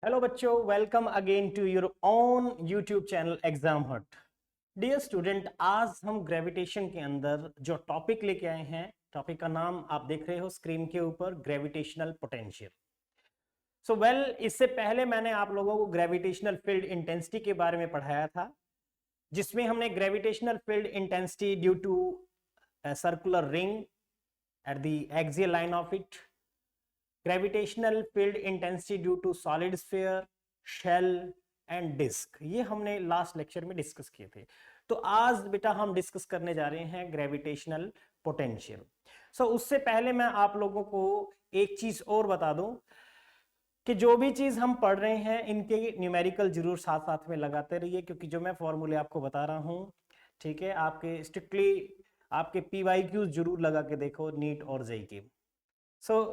Hello बच्चों, welcome again to your own YouTube channel Exam Hut. Dear student, आज हम gravitation के अंदर जो टॉपिक लेके आए हैं, टॉपिक का नाम आप देख रहे हो स्क्रीन के ऊपर, ग्रेविटेशनल पोटेंशियल। इससे पहले मैंने आप लोगों को ग्रेविटेशनल फील्ड इंटेंसिटी के बारे में पढ़ाया था, जिसमें हमने gravitational field intensity due to circular ring at the axial line of it, gravitational field intensity due to solid sphere, shell and disc, ये हमने लास्ट लेक्चर में डिस्कस किए थे। तो आज बेटा हम डिस्कस करने जा रहे हैं ग्रेविटेशनल पोटेंशियल। उससे पहले मैं आप लोगों को एक चीज और बता दूं कि जो भी चीज हम पढ़ रहे हैं इनके न्यूमेरिकल जरूर साथ साथ में लगाते रहिए, क्योंकि जो मैं फॉर्मूले आपको बता रहा हूं, ठीक है, आपके स्ट्रिक्टली आपके PYQs जरूर लगा के देखो, नीट और जेईई के।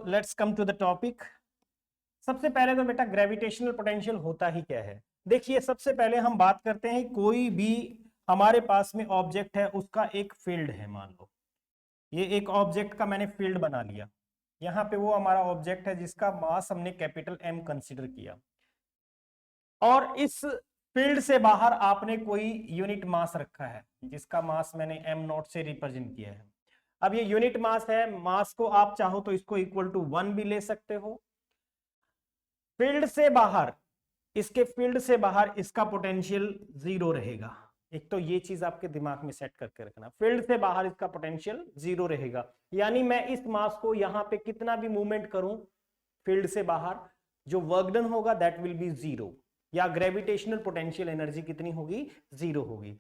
Let's come to the topic. सबसे पहले तो बेटा ग्रेविटेशनल पोटेंशियल होता ही क्या है। देखिए, सबसे पहले हम बात करते हैं, कोई भी हमारे पास में ऑब्जेक्ट है, उसका एक फील्ड है। मान लो ये एक ऑब्जेक्ट का मैंने फील्ड बना लिया, यहाँ पे वो हमारा ऑब्जेक्ट है जिसका मास हमने कैपिटल M कंसीडर किया, और इस फील्ड से बाहर आपने कोई यूनिट मास रखा है जिसका मास मैंने m0 से रिप्रेजेंट किया है। अब ये यूनिट मास है, मास को आप चाहो तो इसको इक्वल टू 1 भी ले सकते हो। फील्ड से बाहर, इसके फील्ड से बाहर इसका पोटेंशियल 0 रहेगा। एक तो ये चीज आपके दिमाग में सेट करके रखना, फील्ड से बाहर इसका पोटेंशियल 0 रहेगा, यानी मैं इस मास को यहां पे कितना भी मूवमेंट करूं फील्ड से बाहर, जो वर्क डन होगा दैट विल बी 0, या ग्रेविटेशनल पोटेंशियल एनर्जी कितनी होगी, 0 होगी।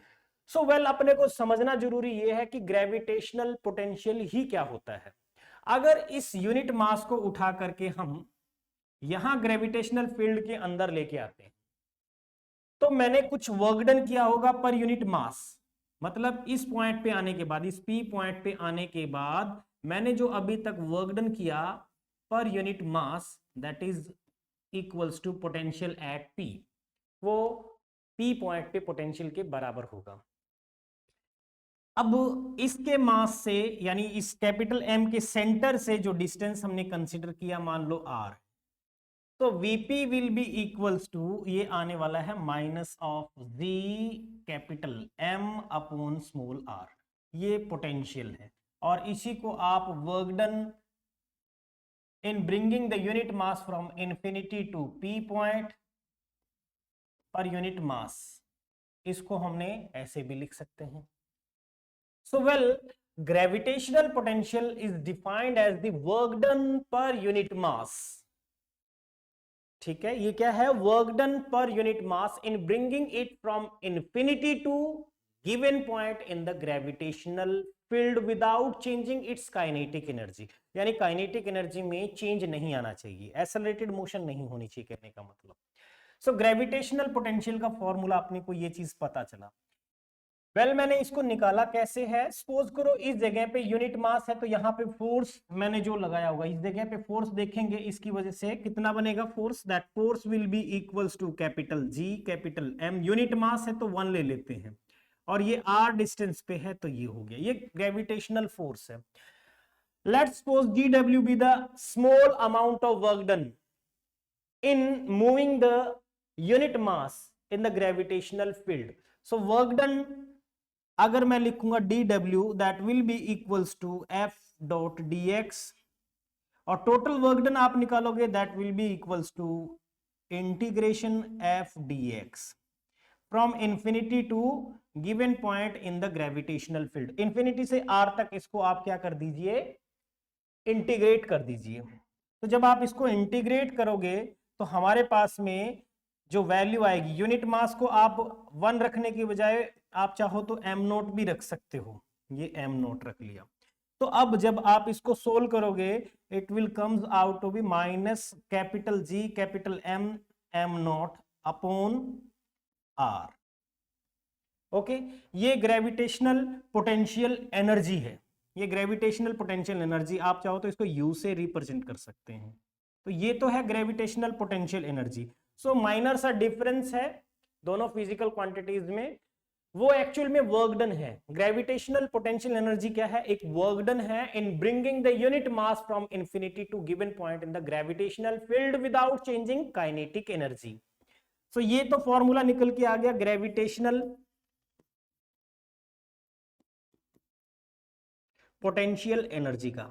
अपने को समझना जरूरी यह है कि ग्रेविटेशनल पोटेंशियल ही क्या होता है। अगर इस यूनिट मास को उठा करके हम यहां ग्रेविटेशनल फील्ड के अंदर लेके आते हैं, तो मैंने कुछ वर्क डन किया होगा पर यूनिट मास, मतलब इस पॉइंट पे आने के बाद, इस P पॉइंट पे आने के बाद मैंने जो अभी तक वर्क डन किया per unit mass, that is equals to potential at P, वो P पॉइंट पे पोटेंशियल के बराबर होगा। अब इसके मास से, यानी इस कैपिटल M के सेंटर से जो डिस्टेंस हमने कंसीडर किया, मान लो R, तो Vp will be equals to, ये आने वाला है minus of G capital M upon small r, ये पोटेंशियल है। और इसी को आप work done in bringing the unit mass from infinity to P point पर यूनिट मास, इसको हमने ऐसे भी लिख सकते हैं। Gravitational potential is defined as the work done per unit mass. ठीक है, ये क्या है, work done per unit mass in bringing it from infinity to given point in the gravitational field without changing its kinetic energy, यानी kinetic energy में change नहीं आना चाहिए, एक्सेलरेटेड मोशन नहीं होनी चाहिए, कहने का मतलब। ग्रेविटेशनल पोटेंशियल का फॉर्मूला अपने को ये चीज पता चला। मैंने इसको निकाला कैसे है, सपोज करो इस जगह पे यूनिट मास है, तो यहाँ पे फोर्स मैंने जो लगाया होगा, इस जगह पे फोर्स देखेंगे, इसकी वजह से कितना बनेगा force, that force will be equals to capital G capital M, unit mass है तो 1 ले लेते हैं, और ये R डिस्टेंस पे है, तो ये हो गया, ये ग्रेविटेशनल फोर्स है। Let's suppose GW be the small amount of work done in moving the unit mass in the gravitational field. Work done अगर मैं लिखूंगा dw, that will be equals to f dot dx, और total work done आप निकालोगे that will be equals to integration f dx from infinity to given point in the gravitational field. Infinity से r तक इसको आप क्या कर दीजिए, इंटीग्रेट कर दीजिए। तो जब आप इसको इंटीग्रेट करोगे तो हमारे पास में जो वैल्यू आएगी, यूनिट मास को आप 1 रखने की बजाय आप चाहो तो m0 भी रख सकते हो, ये m0 रख लिया। तो अब जब आप इसको सोल्व करोगे, it will comes out to be minus capital G capital M m0 upon R। Okay, ये ग्रेविटेशनल पोटेंशियल एनर्जी है, ये ग्रेविटेशनल पोटेंशियल एनर्जी, आप चाहो तो इसको U से रिप्रेजेंट कर सकते हैं। तो ये तो है ग्रेविटेशनल पोटेंशियल एनर्जी। माइनर सा डिफरेंस है दोनों फिजिकल क्वांटिटीज में, वो एक्चुअल में वर्क डन है। ग्रेविटेशनल पोटेंशियल एनर्जी क्या है? एक वर्क डन है in bringing the unit mass from infinity to given point in the gravitational field without changing kinetic energy. So ये तो फॉर्मूला निकल के आ गया ग्रेविटेशनल पोटेंशियल एनर्जी का,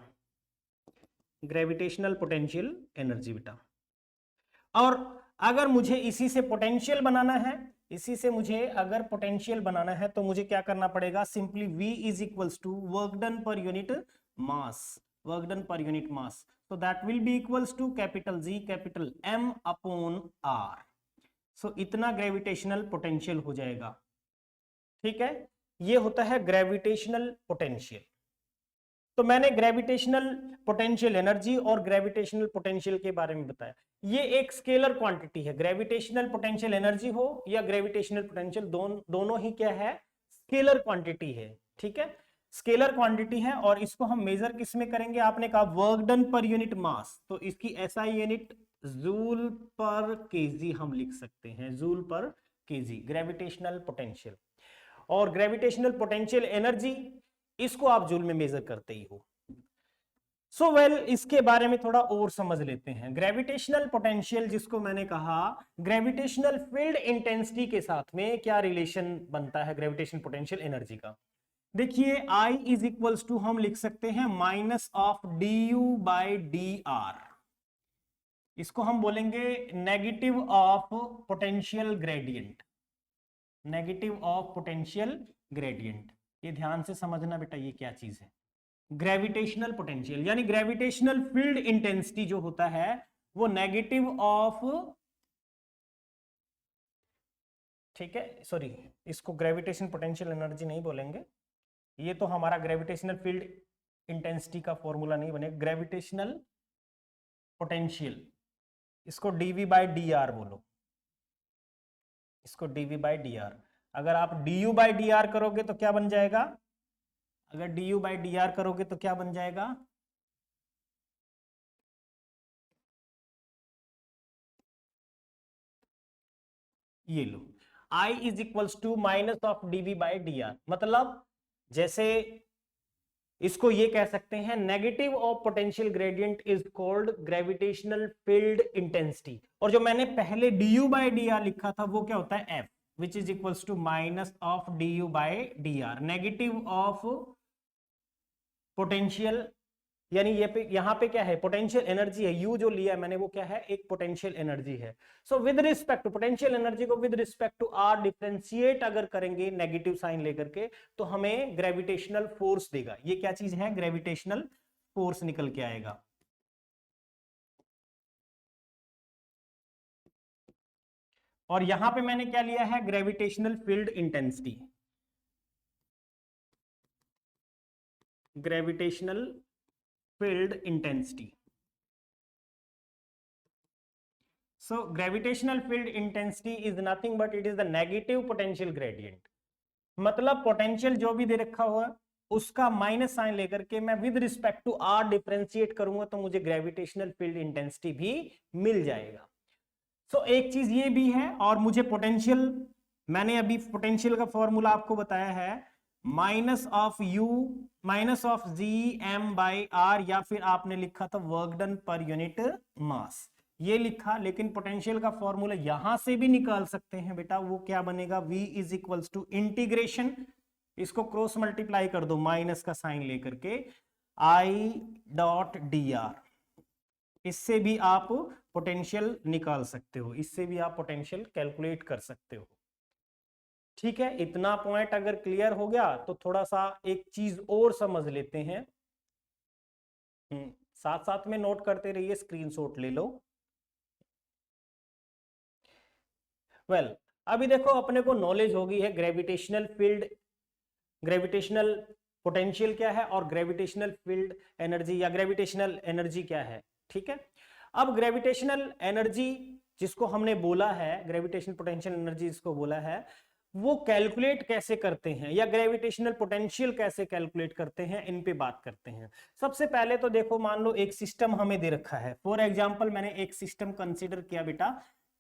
ग्रेविटेशनल पोटेंशियल एनर्जी बेटा। और अगर मुझे इसी से पोटेंशियल बनाना है, इसी से मुझे अगर पोटेंशियल बनाना है तो मुझे क्या करना पड़ेगा? Simply V is equals to work done per unit mass, work done per unit mass, so that will be equals to capital G capital M upon R। So इतना ग्रेविटेशनल पोटेंशियल हो जाएगा। ठीक है, ये होता है ग्रेविटेशनल पोटेंशियल। तो मैंने ग्रेविटेशनल पोटेंशियल एनर्जी और ग्रेविटेशनल पोटेंशियल के बारे में बताया। ये एक स्केलर क्वांटिटी है, ग्रेविटेशनल पोटेंशियल एनर्जी हो या ग्रेविटेशनल पोटेंशियल, दोनों ही क्या है? स्केलर क्वांटिटी है। ठीक है, स्केलर क्वांटिटी है और इसको हम मेजर किस में करेंगे? आपने कहा वर्क डन पर यूनिट मास, तो इसकी SI यूनिट जूल पर केजी हम लिख सकते हैं, जूल पर केजी ग्रेविटेशनल पोटेंशियल। और ग्रेविटेशनल पोटेंशियल एनर्जी इसको आप जूल में मेजर करते ही हो। सो वेल, इसके बारे में थोड़ा और समझ लेते हैं। ग्रेविटेशनल पोटेंशियल जिसको मैंने कहा ग्रेविटेशनल फील्ड इंटेंसिटी के साथ में क्या रिलेशन बनता है ग्रेविटेशनल पोटेंशियल एनर्जी का? देखिए I इज इक्वल्स टू हम लिख सकते हैं माइनस ऑफ du/dr, इसको हम बोलेंगे negative of potential gradient, negative of potential gradient. ये ध्यान से समझना बेटा, ये क्या चीज है? ग्रेविटेशनल पोटेंशियल यानी ग्रेविटेशनल फील्ड इंटेंसिटी जो होता है वो नेगेटिव ऑफ, ठीक है, सॉरी, इसको ग्रेविटेशन पोटेंशियल एनर्जी नहीं बोलेंगे, ये तो हमारा ग्रेविटेशनल फील्ड इंटेंसिटी का फॉर्मूला नहीं बनेगा। ग्रेविटेशनल पोटेंशियल, इसको dV/dr बोलो, इसको dV/dr। अगर आप du/dr करोगे तो क्या बन जाएगा? अगर du/dr करोगे तो क्या बन जाएगा? ये लो, I is equals to minus of dV/dr। मतलब जैसे इसको ये कह सकते हैं negative of potential gradient is called gravitational field intensity. और जो मैंने पहले du/dr लिखा था वो क्या होता है? F, which is equals to minus of du/dr, negative of potential, यानी ये पे यहाँ पे क्या है? पोटेंशियल एनर्जी है, U जो लिया है मैंने वो क्या है? एक पोटेंशियल एनर्जी है। So with respect to potential energy को with respect to R differentiate अगर करेंगे नेगेटिव साइन लेकर के तो हमें ग्रेविटेशनल फोर्स देगा। ये क्या चीज है? ग्रेविटेशनल फोर्स निकल के आएगा। और यहां पे मैंने क्या लिया है? Gravitational field intensity, gravitational field intensity. So gravitational field intensity is nothing but it is the negative potential gradient। मतलब पोटेंशियल जो भी दे रखा हुआ उसका माइनस साइन लेकर के मैं with respect to R differentiate करूंगा तो मुझे ग्रेविटेशनल फील्ड इंटेंसिटी भी मिल जाएगा। सो एक चीज ये भी है, और मुझे पोटेंशियल, मैंने अभी पोटेंशियल का फॉर्मूला आपको बताया है minus of U minus of G/m/r, या फिर आपने लिखा था वर्क डन पर यूनिट मास, ये लिखा। लेकिन पोटेंशियल का फॉर्मूला यहां से भी निकाल सकते हैं बेटा, वो क्या बनेगा? V is equals to integration, इसको क्रॉस मल्टीप्लाई कर दो माइनस का साइन लेकर के I.dr, इससे भी आप पोटेंशियल निकाल सकते हो, इससे भी आप पोटेंशियल कैलकुलेट कर सकते हो। ठीक है, इतना पॉइंट अगर क्लियर हो गया तो थोड़ा सा एक चीज और समझ लेते हैं। साथ साथ में नोट करते रहिए, स्क्रीनशॉट ले लो। वेल, अभी देखो अपने को नॉलेज हो गई है ग्रेविटेशनल फील्ड, ग्रेविटेशनल पोटेंशियल क्या है और ग्रेविटेशनल फील्ड एनर्जी या ग्रेविटेशनल एनर्जी क्या है। ठीक है, अब ग्रेविटेशनल एनर्जी जिसको हमने बोला है, ग्रेविटेशनल पोटेंशियल एनर्जी जिसको बोला है, वो कैलकुलेट कैसे करते हैं या ग्रेविटेशनल पोटेंशियल कैसे कैलकुलेट करते हैं, इन पे बात करते हैं। सबसे पहले तो देखो, मान लो एक सिस्टम हमें दे रखा है। फॉर एग्जांपल मैंने एक सिस्टम कंसीडर किया बेटा,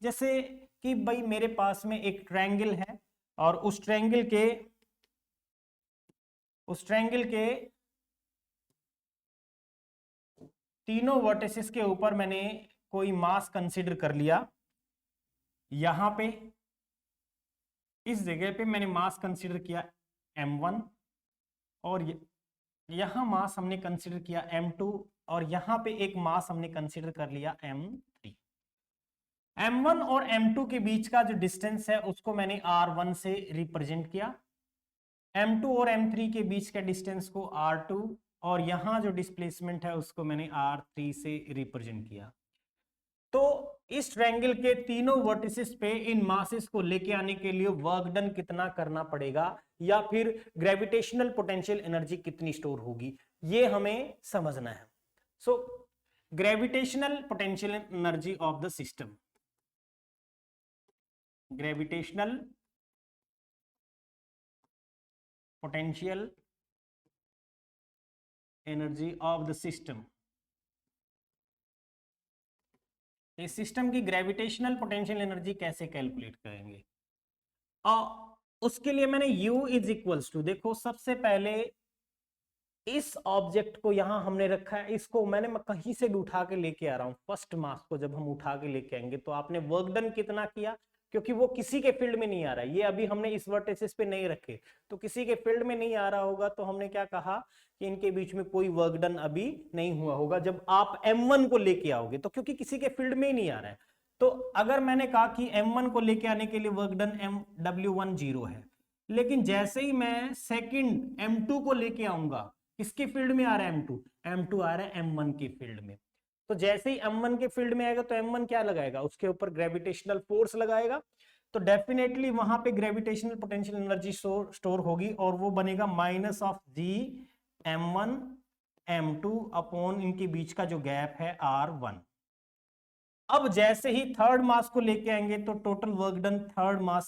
जैसे कि भाई मेरे पास में एक ट्रायंगल है और उस ट्रायंगल के तीनों वर्टिसेस के ऊपर मैंने कोई मास कंसीडर कर लिया। यहां पे इस जगह पे मैंने मास कंसीडर किया m1 और यहां मास हमने कंसीडर किया m2 और यहां पे एक मास हमने कंसीडर कर लिया m3। m1 और m2 के बीच का जो डिस्टेंस है उसको मैंने r1 से रिप्रेजेंट किया, m2 और m3 के बीच के डिस्टेंस को r2 और यहां जो डिस्प्लेसमेंट है उसको मैंने r3 से रिप्रेजेंट किया। तो इस ट्रायंगल के तीनों वर्टिसेस पे इन मासेस को लेके आने के लिए वर्क डन कितना करना पड़ेगा या फिर ग्रेविटेशनल पोटेंशियल एनर्जी कितनी स्टोर होगी, ये हमें समझना है। So gravitational potential energy of the system, gravitational potential energy of the system. इस सिस्टम की ग्रेविटेशनल पोटेंशियल एनर्जी कैसे कैलकुलेट करेंगे? और उसके लिए मैंने U इज इक्वल्स टू, देखो सबसे पहले इस ऑब्जेक्ट को यहां हमने रखा है, इसको मैं कहीं से भी उठा के लेके आ रहा हूं। फर्स्ट मास को जब हम उठा के लेके आएंगे तो आपने वर्क डन कितना किया, क्योंकि वो किसी के फील्ड में नहीं आ रहा है, ये अभी हमने इस वर्टिसेस पे नहीं रखे तो किसी के फील्ड में नहीं आ रहा होगा, तो हमने क्या कहा कि इनके बीच में कोई वर्क डन अभी नहीं हुआ होगा। जब आप m1 को लेके आओगे तो क्योंकि किसी के फील्ड में ही नहीं आ रहा है, तो अगर मैंने कहा कि m1 को लेके आने के लिए वर्क डन w1 0 है, लेकिन जैसे ही मैं सेकंड m2 को लेके आऊंगा, किसके फील्ड में आ रहा है m2 आ रहा है m1 के फील्ड में, तो जैसे ही m1 के फील्ड में आएगा तो m1 क्या लगाएगा, उसके ऊपर ग्रेविटेशनल फोर्स लगाएगा, तो डेफिनेटली वहां पे ग्रेविटेशनल पोटेंशियल एनर्जी स्टोर होगी और वो बनेगा minus of ji m1 m2 upon इनके बीच का जो गैप है r1। अब जैसे ही थर्ड मास को लेके आएंगे तो टोटल वर्क डन थर्ड मास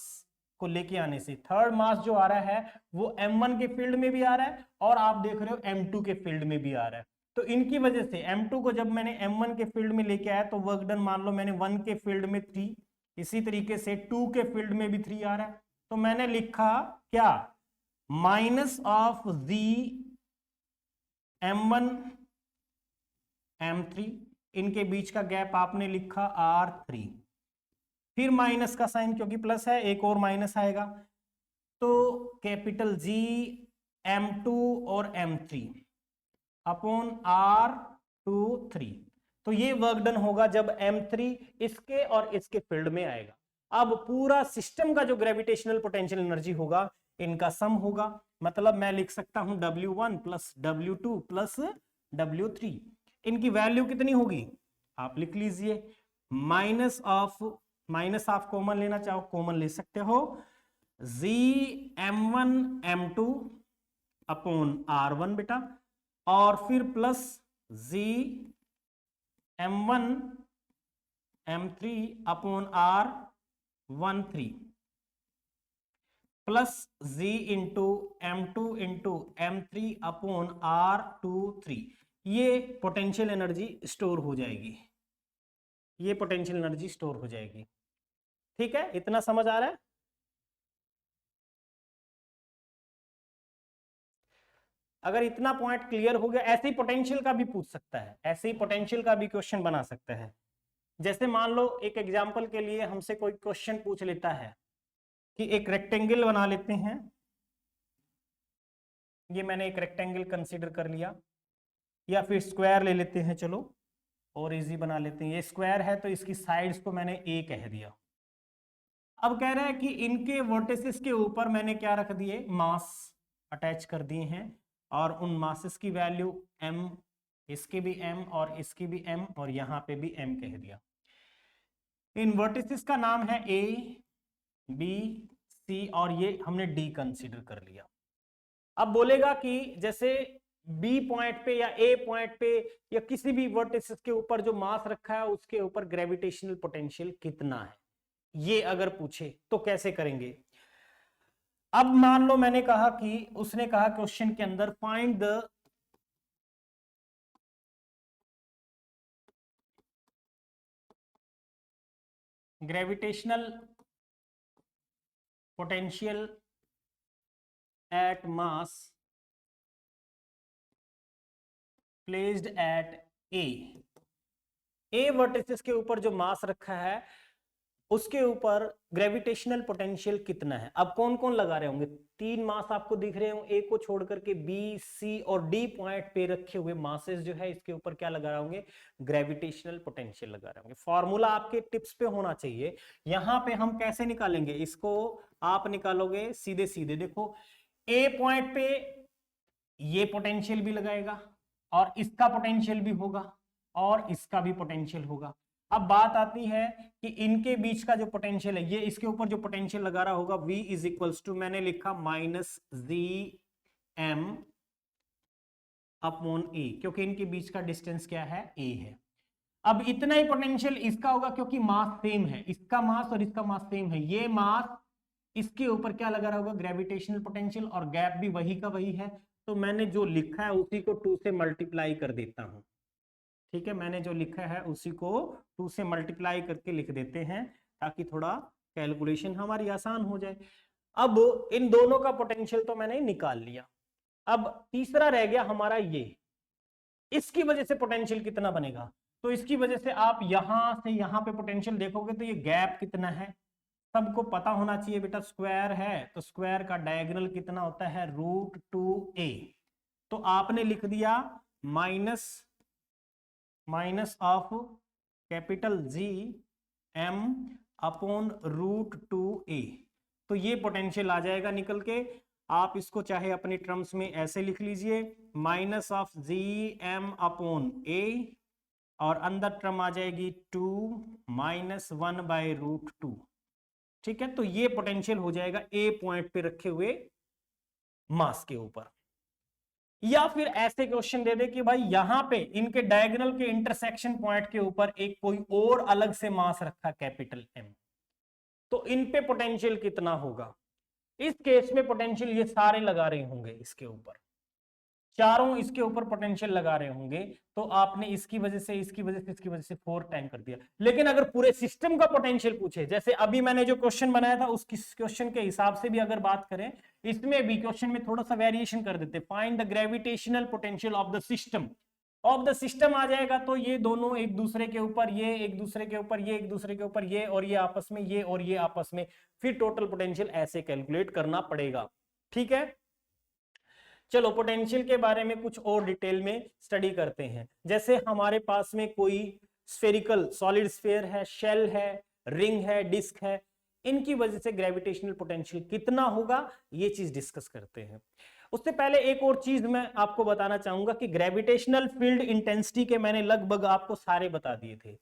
को लेके आने से, थर्ड मास जो आ रहा है वो m1 के फील्ड में भी आ रहा है और आप देख रहे हो m2 के फील्ड में भी आ रहा है। तो इनकी वजह से m2 को जब मैंने m1 के फील्ड में लेके आया तो वर्क डन मान लो मैंने 1 के फील्ड में 3, इसी तरीके से 2 के फील्ड में भी 3 आ रहा है, तो मैंने लिखा क्या, minus of ji m1 m3, इनके बीच का गैप आपने लिखा r3, फिर माइनस का साइन क्योंकि प्लस है एक और माइनस आएगा, तो कैपिटल जी m2 और m3 अपॉन r23। तो ये वर्क डन होगा जब m3 इसके और इसके फील्ड में आएगा। अब पूरा सिस्टम का जो ग्रेविटेशनल पोटेंशियल एनर्जी होगा इनका सम होगा, मतलब मैं लिख सकता हूं W1 plus W2 plus W3। इनकी वैल्यू कितनी होगी आप लिख लीजिए, माइनस ऑफ कॉमन लेना चाहो कॉमन ले सकते हो, जी m1 m2 अपॉन r1 बेटा, और फिर plus G m1 m3 upon r13 plus G into m2 into m3 upon r23। ये पोटेंशियल एनर्जी स्टोर हो जाएगी, ये पोटेंशियल एनर्जी स्टोर हो जाएगी। ठीक है, इतना समझ आ रहा है? अगर इतना पॉइंट क्लियर हो गया, ऐसे ही पोटेंशियल का भी पूछ सकता है, ऐसे ही पोटेंशियल का भी क्वेश्चन बना सकता है। जैसे मान लो एक एग्जांपल के लिए हमसे कोई क्वेश्चन पूछ लेता है कि एक रेक्टेंगल बना लेते हैं, ये मैंने एक रेक्टेंगल कंसीडर कर लिया, या फिर स्क्वायर ले लेते हैं, चलो और इजी बना लेते हैं। ये स्क्वायर है तो इसकी साइड्स को मैंने ए कह दिया। अब कह रहा है कि इनके वर्टिसेस के ऊपर मैंने क्या रख दिए, मास अटैच कर दिए हैं और उन मासेस की वैल्यू m, इसके भी m और इसकी भी m और यहां पे भी m कह दिया। इन वर्टिसेस का नाम है a b c और ये हमने d कंसीडर कर लिया। अब बोलेगा कि जैसे बी पॉइंट पे या ए पॉइंट पे या किसी भी वर्टिसेस के ऊपर जो मास रखा है उसके ऊपर ग्रेविटेशनल पोटेंशियल कितना है, ये अगर पूछे तो कैसे करेंगे। अब मान लो मैंने कहा कि उसने कहा क्वेश्चन के अंदर find the gravitational potential eight mass placed at A vertices के ऊपर जो मास रखा है उसके ऊपर ग्रेविटेशनल पोटेंशियल कितना है। अब कौन कौन लगा रहे होंगे, तीन मास आपको दिख रहे होंगे, ए को छोड़ करके बी, सी और डी पॉइंट पे रखे हुए मासेस जो है इसके ऊपर क्या लगा रहे होंगे, ग्रेविटेशनल पोटेंशियल लगा रहे होंगे। फॉर्मूला आपके टिप्स पे होना चाहिए। यहां पे हम कैसे निकालेंगे इसको, आप निकालोगे सीधे सीधे, देखो ए पॉइंट पे ये पोटेंशियल भी लगाएगा और इसका पोटेंशियल भी होगा और इसका भी पोटेंशियल होगा। अब बात आती है कि इनके बीच का जो पोटेंशियल है, ये इसके ऊपर जो पोटेंशियल लगा रहा होगा V इज इक्वल्स टू, मैंने लिखा -ZM अपॉन A, क्योंकि इनके बीच का डिस्टेंस क्या है, A है। अब इतना ही पोटेंशियल इसका होगा क्योंकि मास सेम है, इसका मास और इसका मास सेम है। ये मास इसके ऊपर क्या लगा रहा होगा, ग्रेविटेशनल पोटेंशियल, और गैप भी वही का वही है। तो मैंने जो लिखा है उसी को 2 से मल्टीप्लाई कर देता हूं। ठीक है, मैंने जो लिखा है उसी को 2 से मल्टीप्लाई करके लिख देते हैं ताकि थोड़ा कैलकुलेशन हमारी आसान हो जाए। अब इन दोनों का पोटेंशियल तो मैंने निकाल लिया। अब तीसरा रह गया हमारा ये, इसकी वजह से पोटेंशियल कितना बनेगा। तो इसकी वजह से आप यहां से यहां पे पोटेंशियल देखोगे तो ये गैप कितना है, सबको पता होना चाहिए बेटा। स्क्वायर है तो स्क्वायर का डायगोनल कितना होता है, √2a। तो आपने लिख दिया minus of capital GM upon √2a। तो ये पोटेंशियल आ जाएगा निकल के। आप इसको चाहे अपनी टर्म्स में ऐसे लिख लीजिए, minus of GM upon a, और अंदर टर्म आ जाएगी 2 - 1/√2। ठीक है, तो ये पोटेंशियल हो जाएगा ए पॉइंट पे रखे हुए मास के ऊपर। या फिर ऐसे क्वेश्चन दे दे कि भाई यहां पे इनके डायगोनल के इंटरसेक्शन पॉइंट के ऊपर एक कोई और अलग से मास रखा कैपिटल M, तो इन पे पोटेंशियल कितना होगा। इस केस में पोटेंशियल ये सारे लगा रहे होंगे, इसके ऊपर चारों इसके ऊपर पोटेंशियल लगा रहे होंगे। तो आपने इसकी वजह से इसकी वजह से इसकी वजह से 4 टाइम कर दिया। लेकिन अगर पूरे सिस्टम का पोटेंशियल पूछे, जैसे अभी मैंने जो क्वेश्चन बनाया था उस क्वेश्चन के हिसाब से भी अगर बात करें, इसमें भी क्वेश्चन में थोड़ा सा वेरिएशन कर देते, find the gravitational potential of the system. Of the system आ जाएगा तो ये दोनों एक दूसरे के ऊपर, ये एक दूसरे के ऊपर, ये एक दूसरे के ऊपर, ये और ये आपस में, ये और ये आपस में, फिर टोटल पोटेंशियल ऐसे कैलकुलेट करना पड़ेगा। ठीक है, चलो पोटेंशियल के बारे में कुछ और डिटेल में स्टडी करते हैं। जैसे हमारे पास में कोई स्फेरिकल सॉलिड स्फीयर है, शेल है, रिंग है, डिस्क है, इनकी वजह से ग्रेविटेशनल पोटेंशियल कितना होगा, ये चीज डिस्कस करते हैं। उससे पहले एक और चीज मैं आपको बताना चाहूंगा कि ग्रेविटेशनल फील्ड इंटेंसिटी के मैंने लगभग आपको सारे बता दिए थे,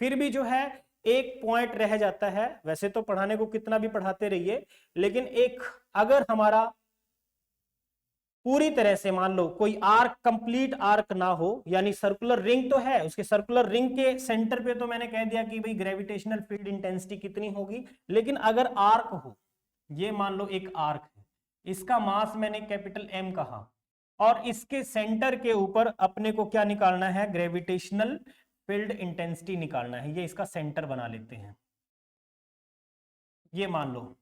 फिर भी जो है एक पॉइंट रह जाता है। वैसे तो पढ़ाने को कितना भी पढ़ाते रहिए, लेकिन एक अगर हमारा पूरी तरह से मान लो कोई आर्क, कंप्लीट आर्क ना हो, यानी सर्कुलर रिंग तो है, उसके सर्कुलर रिंग के सेंटर पे तो मैंने कह दिया कि भाई ग्रेविटेशनल फील्ड इंटेंसिटी कितनी होगी। लेकिन अगर आर्क हो, ये मान लो एक आर्क है, इसका मास मैंने कैपिटल M कहा, और इसके सेंटर के ऊपर अपने को क्या निकालना है, ग्रेविटेशनल फील्ड इंटेंसिटी निकालना है। ये इसका सेंटर बना लेते हैं, ये मान लो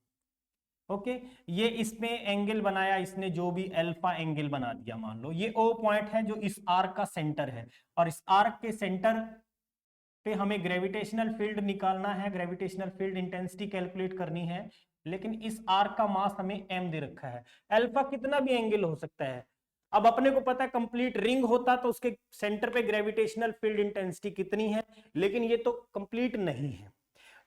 ओके। ये इसमें एंगल बनाया इसने, जो भी अल्फा एंगल बना दिया, मान लो ये O पॉइंट है जो इस आर्क का सेंटर है, और इस आर्क के सेंटर पे हमें ग्रेविटेशनल फील्ड निकालना है, ग्रेविटेशनल फील्ड इंटेंसिटी कैलकुलेट करनी है। लेकिन इस आर्क का मास हमें M दे रखा है, अल्फा कितना भी एंगल हो सकता है। अब अपने को पता है कंप्लीट रिंग होता तो उसके सेंटर पे ग्रेविटेशनल फील्ड इंटेंसिटी कितनी है, लेकिन ये तो कंप्लीट नहीं है।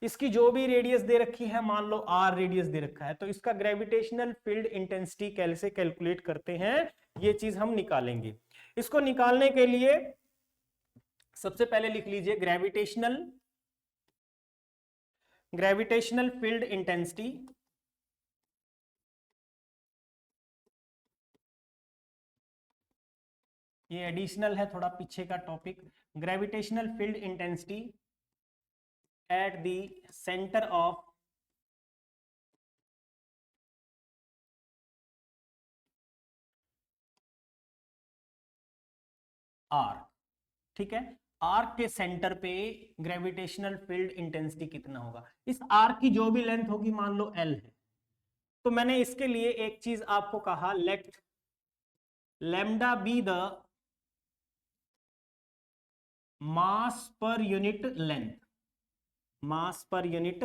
इसकी जो भी रेडियस दे रखी है, मान लो R रेडियस दे रखा है, तो इसका ग्रेविटेशनल फील्ड इंटेंसिटी कैसे कैलकुलेट करते हैं, ये चीज हम निकालेंगे। इसको निकालने के लिए सबसे पहले लिख लीजिए ग्रेविटेशनल फील्ड इंटेंसिटी। ये एडिशनल है थोड़ा पीछे का topic. Gravitational field intensity at the center of arc. ठीक है, आर्क के सेंटर पे ग्रेविटेशनल फील्ड इंटेंसिटी कितना होगा। इस आर्क की जो भी लेंथ होगी, मान लो L है, तो मैंने इसके लिए एक चीज आपको कहा, let lambda be the mass पर यूनिट लेंथ, मास पर unit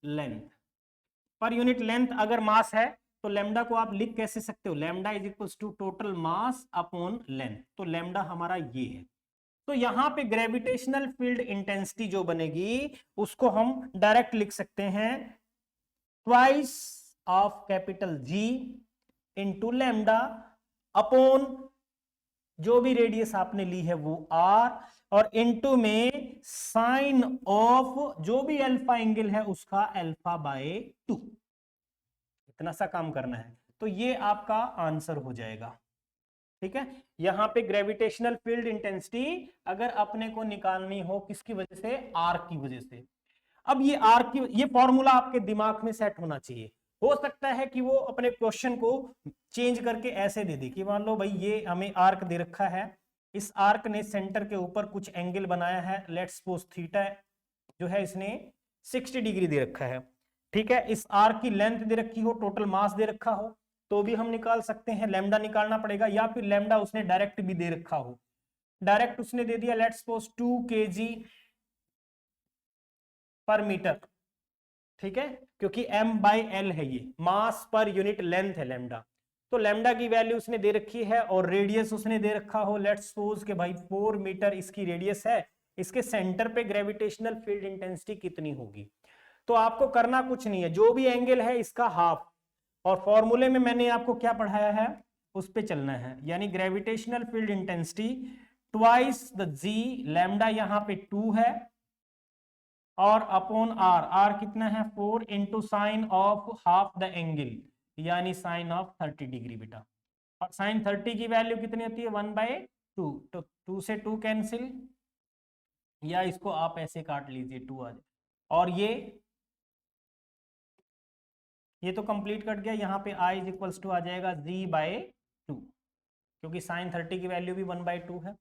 length, per unit length अगर मास है तो लैम्डा को आप लिख कैसे सकते हो, lambda is equal to total mass upon length, तो लैम्डा हमारा ये है। तो यहां पे ग्रेविटेशनल फील्ड इंटेंसिटी जो बनेगी उसको हम डायरेक्ट लिख सकते हैं twice of capital G into lambda upon जो भी रेडियस आपने ली है वो आर, और इनटू में साइन ऑफ जो भी अल्फा एंगल है उसका अल्फा बाय 2। इतना सा काम करना है, तो ये आपका आंसर हो जाएगा। ठीक है, यहां पे ग्रेविटेशनल फील्ड इंटेंसिटी अगर अपने को निकालनी हो किसकी वजह से, आर की वजह से। अब ये आर की, ये फॉर्मूला आपके दिमाग में सेट होना चाहिए। हो सकता है कि वो अपने क्वेश्चन को चेंज करके ऐसे दे दे कि मान लो भाई ये हमें आर्क दे रखा है, इस आर्क ने सेंटर के ऊपर कुछ एंगल बनाया है, लेट्स सपोज थीटा जो है इसने 60 डिग्री दे रखा है। ठीक है, इस आर्क की लेंथ दे रखी हो, टोटल मास दे रखा हो, तो भी हम निकाल सकते हैं, लैम्डा निकालना पड़ेगा, या फिर लैम्डा उसने डायरेक्ट भी दे रखा हो, डायरेक्ट उसने दे दिया लेट्स सपोज 2 kg पर मीटर। ठीक है, क्योंकि m बाई एल है, ये मास पर यूनिट लेंथ है लैम्डा, तो लैम्डा की वैल्यू उसने दे रखी है और रेडियस उसने दे रखा हो, लेट्स सपोज के भाई 4 मीटर इसकी रेडियस है, इसके सेंटर पे ग्रेविटेशनल फील्ड इंटेंसिटी कितनी होगी। तो आपको करना कुछ नहीं है, जो भी एंगल है इसका हाफ, और फॉर्मूले में मैंने आपको क्या पढ़ाया है उस पे चलना है, यानी gravitational field intensity twice the G, lambda यहां पे 2 है, और अपॉन आर, आर कितना है 4 into sine of half the angle, यानी साइन ऑफ 30 डिग्री बेटा, और साइन 30 की वैल्यू कितनी होती है 1/2, तो 2 से 2 कैंसिल, या इसको आप ऐसे काट लीजिए 2 आ जाए, और ये तो कंप्लीट कट गया, यहाँ पे i इज इक्वल्स टू आ जाएगा g/2, क्योंकि साइन 30 की वैल्यू भी 1/2 है।